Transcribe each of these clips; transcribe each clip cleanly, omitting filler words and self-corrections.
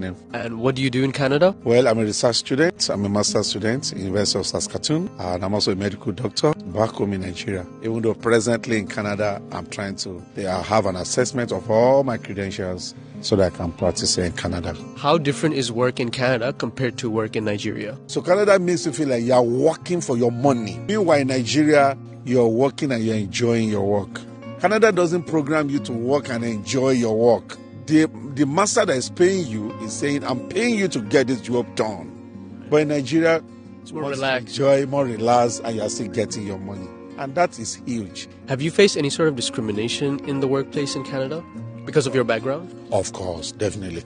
And what do you do in Canada? Well, I'm a research student. I'm a master's student in University of Saskatoon, and I'm also a medical doctor back home in Nigeria. Even though presently in Canada, I'm trying to have an assessment of all my credentials so that I can practice here in Canada. How different is work in Canada compared to work in Nigeria? So Canada makes you feel like you're working for your money. Meanwhile, in Nigeria, you're working and you're enjoying your work. Canada doesn't program you to work and enjoy your work. The master that is paying you is saying, I'm paying you to get this job done. But in Nigeria, it's more relaxed. Enjoy, more relaxed, and you're still getting your money. And that is huge. Have you faced any sort of discrimination in the workplace in Canada because of your background? Of course, definitely.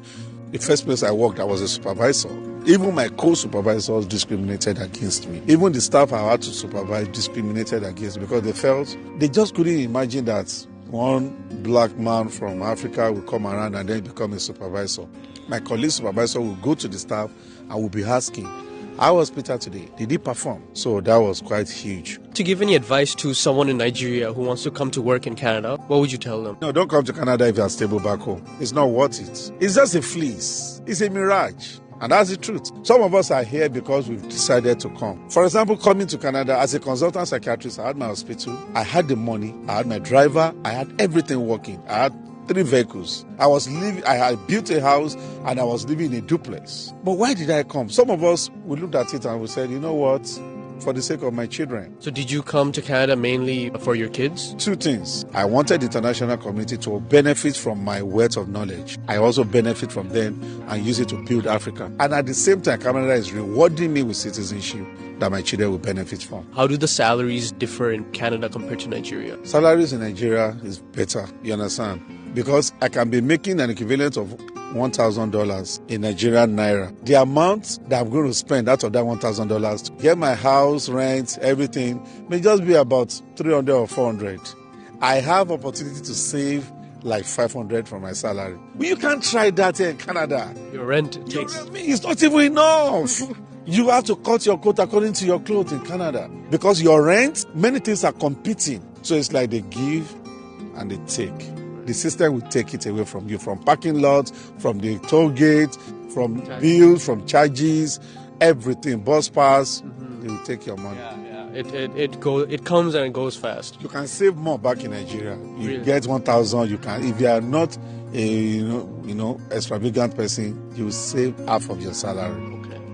The first place I worked, I was a supervisor. Even my co-supervisors discriminated against me. Even the staff I had to supervise discriminated against me because they just couldn't imagine that one black man from Africa will come around and then become a supervisor. My colleague supervisor will go to the staff and will be asking, how was Peter today? Did he perform? So that was quite huge. To give any advice to someone in Nigeria who wants to come to work in Canada, what would you tell them? No, don't come to Canada if you are stable back home. It's not worth it. It's just a fleece. It's a mirage. And that's the truth. Some of us are here because we've decided to come. For example, coming to Canada as a consultant psychiatrist, I had my hospital, I had the money, I had my driver, I had everything working. I had 3 vehicles. I had built a house and I was living in a duplex. But why did I come? Some of us, we looked at it and we said, you know what? For the sake of my children. So did you come to Canada mainly for your kids? 2 things. I wanted the international community to benefit from my wealth of knowledge. I also benefit from them and use it to build Africa. And at the same time, Canada is rewarding me with citizenship that my children will benefit from. How do the salaries differ in Canada compared to Nigeria? Salaries in Nigeria is better, you understand? Because I can be making an equivalent of $1,000 in Nigerian naira. The amount that I'm going to spend out of that $1,000 to get my house, rent, everything may just be about $300 or $400. I have opportunity to save like $500 from my salary. But you can't try that here in Canada. Your rent takes... It's not even enough. You have to cut your coat according to your clothes in Canada. Because your rent, many things are competing. So it's like they give and they take. The system will take it away from you, from parking lots, from the toll gate, from bills, from charges, everything, bus pass. They will take your money. It comes and it goes fast. You can save more back in Nigeria. You get 1,000. You can, if you are not a extravagant person, you will save half of your salary.